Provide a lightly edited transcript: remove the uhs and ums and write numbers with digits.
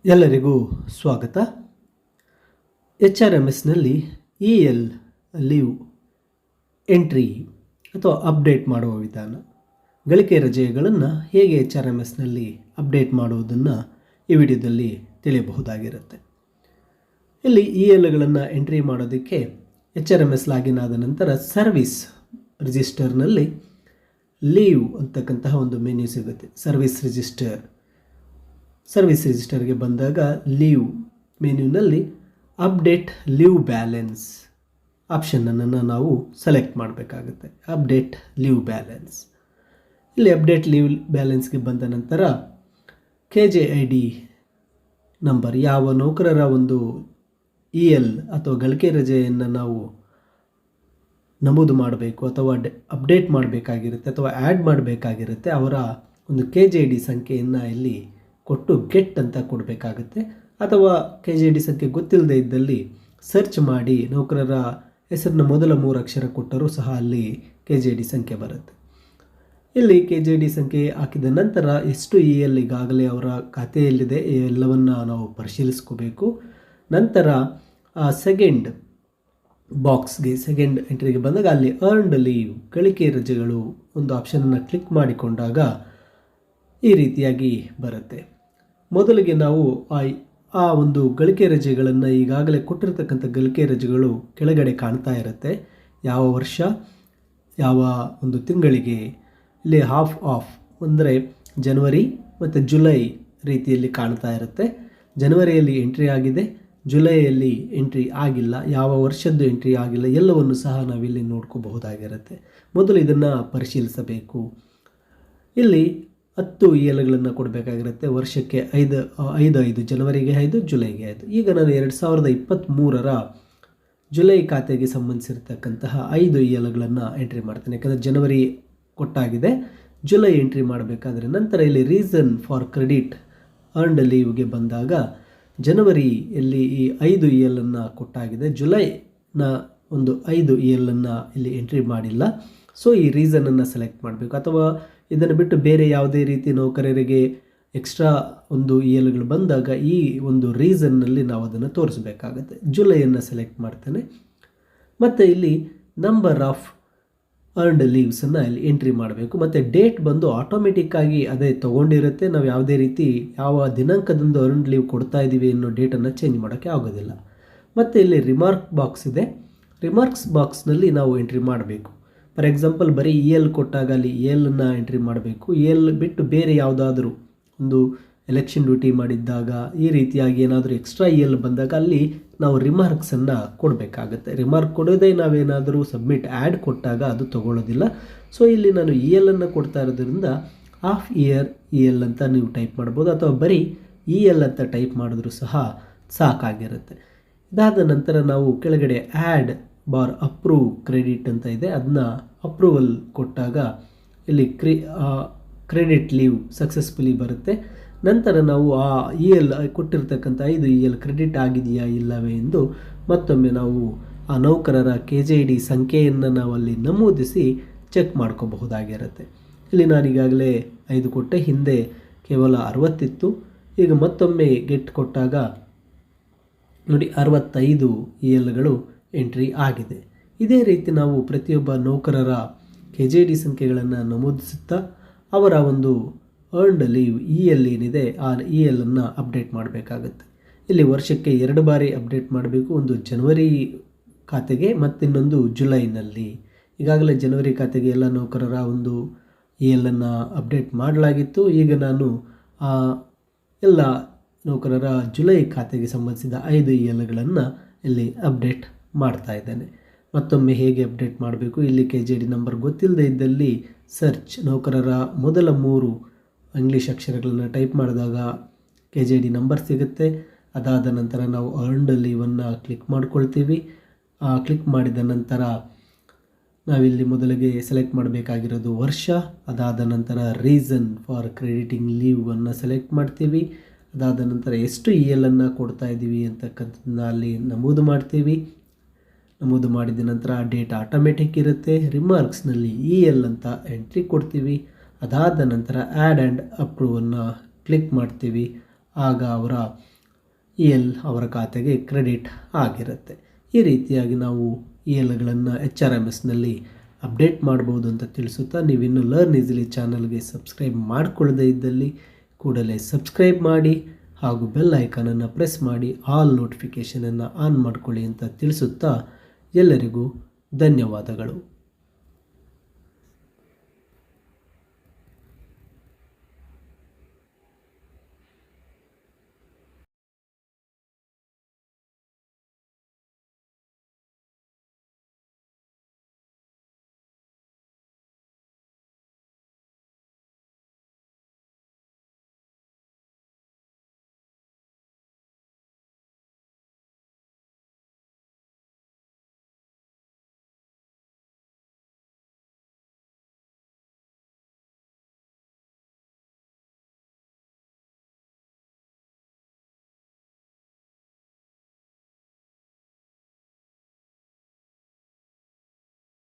ಎಲ್ಲರಿಗೂ ಸ್ವಾಗತ. HRMSನಲ್ಲಿ leave entry ಅಥವಾ ಅಪ್ಡೇಟ್ ಮಾಡುವ ವಿಧಾನ, ಗಳಿಕೆ ರಜೆಗಳನ್ನು ಹೇಗೆ HRMSನಲ್ಲಿ ಅಪ್ಡೇಟ್ ಮಾಡುವುದನ್ನು ಈ ವಿಡಿಯೋದಲ್ಲಿ ತಿಳಿಯಬಹುದಾಗಿರುತ್ತೆ. ಇಲ್ಲಿ ಗಳನ್ನು ಎಂಟ್ರಿ ಮಾಡೋದಕ್ಕೆ HRMS ಲಾಗಿನ್ ಆದ ನಂತರ ಸರ್ವಿಸ್ ರಿಜಿಸ್ಟರ್ನಲ್ಲಿ ಲೀವ್ ಅಂತಕ್ಕಂತಹ ಒಂದು ಮೆನ್ಯೂ ಸಿಗುತ್ತೆ. ಸರ್ವಿಸ್ ರಿಜಿಸ್ಟರ್ಗೆ ಬಂದಾಗ ಲೀವ್ ಮೆನ್ಯೂನಲ್ಲಿ ಅಪ್ಡೇಟ್ ಲೀವ್ ಬ್ಯಾಲೆನ್ಸ್ ಆಪ್ಷನನ್ನು ನಾವು ಸೆಲೆಕ್ಟ್ ಮಾಡಬೇಕಾಗುತ್ತೆ. ಅಪ್ಡೇಟ್ ಲೀವ್ ಬ್ಯಾಲೆನ್ಸ್, ಇಲ್ಲಿ ಅಪ್ಡೇಟ್ ಲೀವ್ ಬ್ಯಾಲೆನ್ಸ್ಗೆ ಬಂದ ನಂತರ KJID ನಂಬರ್, ಯಾವ ನೌಕರರ ಒಂದು ಅಥವಾ ಗಳಿಕೆ ರಜೆಯನ್ನು ನಾವು ನಮೂದು ಮಾಡಬೇಕು ಅಥವಾ ಅಪ್ಡೇಟ್ ಮಾಡಬೇಕಾಗಿರುತ್ತೆ ಅಥವಾ ಆ್ಯಡ್ ಮಾಡಬೇಕಾಗಿರುತ್ತೆ, ಅವರ ಒಂದು KJID ಸಂಖ್ಯೆಯನ್ನು ಇಲ್ಲಿ ಕೊಟ್ಟು ಗೆಟ್ ಅಂತ ಕೊಡಬೇಕಾಗುತ್ತೆ. ಅಥವಾ KJID ಸಂಖ್ಯೆ ಗೊತ್ತಿಲ್ಲದೆ ಇದ್ದಲ್ಲಿ ಸರ್ಚ್ ಮಾಡಿ ನೌಕರರ ಹೆಸರಿನ ಮೊದಲ 3 ಅಕ್ಷರ ಕೊಟ್ಟರೂ ಸಹ ಅಲ್ಲಿ KJID ಸಂಖ್ಯೆ ಬರುತ್ತೆ. ಇಲ್ಲಿ KJID ಸಂಖ್ಯೆ ಹಾಕಿದ ನಂತರ ಎಷ್ಟು ಈಗಾಗಲೇ ಅವರ ಖಾತೆಯಲ್ಲಿದೆ ಎಲ್ಲವನ್ನು ನಾವು ಪರಿಶೀಲಿಸ್ಕೋಬೇಕು. ನಂತರ ಸೆಕೆಂಡ್ ಎಂಟ್ರಿಗೆ ಬಂದಾಗ ಅಲ್ಲಿ ಅರ್ನ್ಡ್ ಲೀವ್ ಗಳಿಕೆ ರಜೆಗಳು ಒಂದು ಆಪ್ಷನನ್ನು ಕ್ಲಿಕ್ ಮಾಡಿಕೊಂಡಾಗ ಈ ರೀತಿಯಾಗಿ ಬರುತ್ತೆ. ಮೊದಲಿಗೆ ನಾವು ಆ ಒಂದು ಗಳಿಕೆ ರಜೆಗಳನ್ನು ಈಗಾಗಲೇ ಕೊಟ್ಟಿರತಕ್ಕಂಥ ಗಳಿಕೆ ರಜೆಗಳು ಕೆಳಗಡೆ ಕಾಣ್ತಾ ಇರುತ್ತೆ. ಯಾವ ವರ್ಷ, ಯಾವ ಒಂದು ತಿಂಗಳಿಗೆ, ಇಲ್ಲಿ ಹಾಫ್ ಆಫ್ ಅಂದರೆ ಜನವರಿ ಮತ್ತು ಜುಲೈ ರೀತಿಯಲ್ಲಿ ಕಾಣ್ತಾ ಇರುತ್ತೆ. ಜನವರಿಯಲ್ಲಿ ಎಂಟ್ರಿ ಆಗಿದೆ, ಜುಲೈಯಲ್ಲಿ ಎಂಟ್ರಿ ಆಗಿಲ್ಲ, ಯಾವ ವರ್ಷದ್ದು ಎಂಟ್ರಿ ಆಗಿಲ್ಲ, ಎಲ್ಲವನ್ನು ಸಹ ನಾವಿಲ್ಲಿ ನೋಡ್ಕೋಬಹುದಾಗಿರುತ್ತೆ. ಮೊದಲು ಇದನ್ನು ಪರಿಶೀಲಿಸಬೇಕು. ಇಲ್ಲಿ 10 ಗಳನ್ನು ಕೊಡಬೇಕಾಗಿರುತ್ತೆ. ವರ್ಷಕ್ಕೆ 5 ಜನವರಿಗೆ 5, ಜುಲೈಗೆ 5. ಈಗ ನಾನು 2023ರ ಜುಲೈ ಖಾತೆಗೆ ಸಂಬಂಧಿಸಿರ್ತಕ್ಕಂತಹ 5 ಗಳನ್ನು ಎಂಟ್ರಿ ಮಾಡ್ತೇನೆ. ಯಾಕಂದರೆ ಜನವರಿ ಕೊಟ್ಟಾಗಿದೆ, ಜುಲೈ ಎಂಟ್ರಿ ಮಾಡಬೇಕಾದ್ರೆ ನಂತರ ಇಲ್ಲಿ ರೀಸನ್ ಫಾರ್ ಕ್ರೆಡಿಟ್ ಅರ್ನ್ಡ್ ಲೀವ್ಗೆ ಬಂದಾಗ ಜನವರಿಯಲ್ಲಿ ಈ 5 ಅನ್ನು ಕೊಟ್ಟಾಗಿದೆ, ಜುಲೈನ ಒಂದು 5 ಅನ್ನು ಇಲ್ಲಿ ಎಂಟ್ರಿ ಮಾಡಿಲ್ಲ. ಸೊ ಈ ರೀಸನನ್ನು ಸೆಲೆಕ್ಟ್ ಮಾಡಬೇಕು. ಅಥವಾ ಇದನ್ನು ಬಿಟ್ಟು ಬೇರೆ ಯಾವುದೇ ರೀತಿ ನೌಕರರಿಗೆ ಎಕ್ಸ್ಟ್ರಾ ಒಂದು ಗಳು ಬಂದಾಗ ಈ ಒಂದು ರೀಸನ್ನಲ್ಲಿ ನಾವು ಅದನ್ನು ತೋರಿಸಬೇಕಾಗತ್ತೆ. ಜುಲೈಯನ್ನು ಸೆಲೆಕ್ಟ್ ಮಾಡ್ತೇನೆ. ಮತ್ತು ಇಲ್ಲಿ ನಂಬರ್ ಆಫ್ ಅರ್ನ್ಡ್ ಲೀವ್ಸನ್ನು ಇಲ್ಲಿ ಎಂಟ್ರಿ ಮಾಡಬೇಕು. ಮತ್ತು ಡೇಟ್ ಬಂದು ಆಟೋಮೆಟಿಕ್ಕಾಗಿ ಅದೇ ತೊಗೊಂಡಿರುತ್ತೆ. ನಾವು ಯಾವುದೇ ರೀತಿ ಯಾವ ದಿನಾಂಕದಂದು ಅರ್ನ್ಡ್ ಲೀವ್ ಕೊಡ್ತಾ ಇದ್ದೀವಿ ಅನ್ನೋ ಡೇಟನ್ನು ಚೇಂಜ್ ಮಾಡೋಕ್ಕೆ ಆಗೋದಿಲ್ಲ. ಮತ್ತು ಇಲ್ಲಿ ರಿಮಾರ್ಕ್ ಬಾಕ್ಸ್ ಇದೆ. ರಿಮಾರ್ಕ್ಸ್ ಬಾಕ್ಸ್ನಲ್ಲಿ ನಾವು ಎಂಟ್ರಿ ಮಾಡಬೇಕು. ಫಾರ್ ಎಕ್ಸಾಂಪಲ್ ಬರೀ ಕೊಟ್ಟಾಗ ಅಲ್ಲಿ ಅನ್ನು ಎಂಟ್ರಿ ಮಾಡಬೇಕು. ಬಿಟ್ಟು ಬೇರೆ ಯಾವುದಾದ್ರೂ ಒಂದು ಎಲೆಕ್ಷನ್ ಡ್ಯೂಟಿ ಮಾಡಿದ್ದಾಗ ಈ ರೀತಿಯಾಗಿ ಏನಾದರೂ ಎಕ್ಸ್ಟ್ರಾ ಬಂದಾಗ ಅಲ್ಲಿ ನಾವು ರಿಮಾರ್ಕ್ಸನ್ನು ಕೊಡಬೇಕಾಗುತ್ತೆ. ರಿಮಾರ್ಕ್ ಕೊಡೋದೇ ನಾವೇನಾದರೂ ಸಬ್ಮಿಟ್ ಆ್ಯಡ್ ಕೊಟ್ಟಾಗ ಅದು ತೊಗೊಳ್ಳೋದಿಲ್ಲ. ಸೊ ಇಲ್ಲಿ ನಾನು ಅನ್ನು ಕೊಡ್ತಾ ಇರೋದ್ರಿಂದ ಹಾಫ್ ಇಯರ್ ಅಂತ ನೀವು ಟೈಪ್ ಮಾಡ್ಬೋದು, ಅಥವಾ ಬರೀ ಅಂತ ಟೈಪ್ ಮಾಡಿದ್ರೂ ಸಹ ಸಾಕಾಗಿರುತ್ತೆ. ಇದಾದ ನಂತರ ನಾವು ಕೆಳಗಡೆ ಆ್ಯಡ್ ಬಾರ್ ಅಪ್ರೂವ್ ಕ್ರೆಡಿಟ್ ಅಂತ ಇದೆ, ಅದನ್ನ ಅಪ್ರೂವಲ್ ಕೊಟ್ಟಾಗ ಇಲ್ಲಿ ಕ್ರೆಡಿಟ್ ಲೀವ್ ಸಕ್ಸಸ್ಫುಲಿ ಬರುತ್ತೆ. ನಂತರ ನಾವು ಆ ಕೊಟ್ಟಿರ್ತಕ್ಕಂಥ 5 ಕ್ರೆಡಿಟ್ ಆಗಿದೆಯಾ ಇಲ್ಲವೇ ಎಂದು ಮತ್ತೊಮ್ಮೆ ನಾವು ಆ ನೌಕರರ KJID ಸಂಖ್ಯೆಯನ್ನು ನಾವಲ್ಲಿ ನಮೂದಿಸಿ ಚೆಕ್ ಮಾಡ್ಕೋಬಹುದಾಗಿರುತ್ತೆ. ಇಲ್ಲಿ ನಾನು ಈಗಾಗಲೇ 5 ಕೊಟ್ಟೆ, ಹಿಂದೆ ಕೇವಲ 60 ಇತ್ತು. ಈಗ ಮತ್ತೊಮ್ಮೆ ಗೆಟ್ ಕೊಟ್ಟಾಗ ನೋಡಿ 65 ಗಳು ಎಂಟ್ರಿ ಆಗಿದೆ. ಇದೇ ರೀತಿ ನಾವು ಪ್ರತಿಯೊಬ್ಬ ನೌಕರರ KJID ಸಂಖ್ಯೆಗಳನ್ನು ನಮೂದಿಸುತ್ತಾ ಅವರ ಒಂದು ಅರ್ನ್ಡ್ ಲೀವ್ ಏನಿದೆ ಆ ಅನ್ನು ಅಪ್ಡೇಟ್ ಮಾಡಬೇಕಾಗುತ್ತೆ. ಇಲ್ಲಿ ವರ್ಷಕ್ಕೆ 2 ಬಾರಿ ಅಪ್ಡೇಟ್ ಮಾಡಬೇಕು. ಒಂದು ಜನವರಿ ಖಾತೆಗೆ ಮತ್ತಿನ್ನೊಂದು ಜುಲೈನಲ್ಲಿ. ಈಗಾಗಲೇ ಜನವರಿ ಖಾತೆಗೆ ಎಲ್ಲ ನೌಕರರ ಒಂದು ಅನ್ನು ಅಪ್ಡೇಟ್ ಮಾಡಲಾಗಿತ್ತು. ಈಗ ನಾನು ಎಲ್ಲ ನೌಕರರ ಜುಲೈ ಖಾತೆಗೆ ಸಂಬಂಧಿಸಿದ 5 ಗಳನ್ನು ಇಲ್ಲಿ ಅಪ್ಡೇಟ್ ಮಾಡ್ತಾ ಇದ್ದೇನೆ. ಮತ್ತೊಮ್ಮೆ ಹೇಗೆ ಅಪ್ಡೇಟ್ ಮಾಡಬೇಕು, ಇಲ್ಲಿ KJID ನಂಬರ್ ಗೊತ್ತಿಲ್ಲದೆ ಇದ್ದಲ್ಲಿ ಸರ್ಚ್ ನೌಕರರ ಮೊದಲ 3 ಇಂಗ್ಲೀಷ್ ಅಕ್ಷರಗಳನ್ನು ಟೈಪ್ ಮಾಡಿದಾಗ KJID ನಂಬರ್ ಸಿಗುತ್ತೆ. ಅದಾದ ನಂತರ ನಾವು ಅರ್ನ್ಡ್ ಲೀವನ್ನು ಕ್ಲಿಕ್ ಮಾಡ್ಕೊಳ್ತೀವಿ. ಕ್ಲಿಕ್ ಮಾಡಿದ ನಂತರ ನಾವಿಲ್ಲಿ ಮೊದಲಿಗೆ ಸೆಲೆಕ್ಟ್ ಮಾಡಬೇಕಾಗಿರೋದು ವರ್ಷ, ಅದಾದ ನಂತರ ರೀಸನ್ ಫಾರ್ ಕ್ರೆಡಿಟಿಂಗ್ ಲೀವನ್ನು ಸೆಲೆಕ್ಟ್ ಮಾಡ್ತೀವಿ. ಅದಾದ ನಂತರ ಎಷ್ಟು ಅನ್ನು ಕೊಡ್ತಾ ಇದ್ದೀವಿ ಅಂತಕ್ಕಂಥದ್ದನ್ನ ಅಲ್ಲಿ ನಮೂದು ಮಾಡ್ತೀವಿ. ನಮೂದು ಮಾಡಿದ ನಂತರ ಡೇಟ್ ಆಟೋಮೆಟಿಕ್ ಇರುತ್ತೆ. ರಿಮಾರ್ಕ್ಸ್ನಲ್ಲಿ ಅಂತ ಎಂಟ್ರಿ ಕೊಡ್ತೀವಿ. ಅದಾದ ನಂತರ ಆ್ಯಡ್ ಆ್ಯಂಡ್ ಅಪ್ರೂವನ್ನು ಕ್ಲಿಕ್ ಮಾಡ್ತೀವಿ. ಆಗ ಅವರ EL ಅವರ ಖಾತೆಗೆ ಕ್ರೆಡಿಟ್ ಆಗಿರುತ್ತೆ. ಈ ರೀತಿಯಾಗಿ ನಾವು ELಗಳನ್ನು HRMSನಲ್ಲಿ ಅಪ್ಡೇಟ್ ಮಾಡ್ಬೋದು ಅಂತ ತಿಳಿಸುತ್ತಾ, ನೀವಿನ್ನು ಲರ್ನ್ ಈಸಿಲಿ ಚಾನಲ್ಗೆ ಸಬ್ಸ್ಕ್ರೈಬ್ ಮಾಡಿಕೊಳ್ಳದೇ ಇದ್ದಲ್ಲಿ ಕೂಡಲೇ ಸಬ್ಸ್ಕ್ರೈಬ್ ಮಾಡಿ ಹಾಗೂ ಬೆಲ್ ಐಕಾನನ್ನು ಪ್ರೆಸ್ ಮಾಡಿ ಆಲ್ ನೋಟಿಫಿಕೇಷನನ್ನು ಆನ್ ಮಾಡಿಕೊಳ್ಳಿ ಅಂತ ತಿಳಿಸುತ್ತಾ ಎಲ್ಲರಿಗೂ ಧನ್ಯವಾದಗಳು.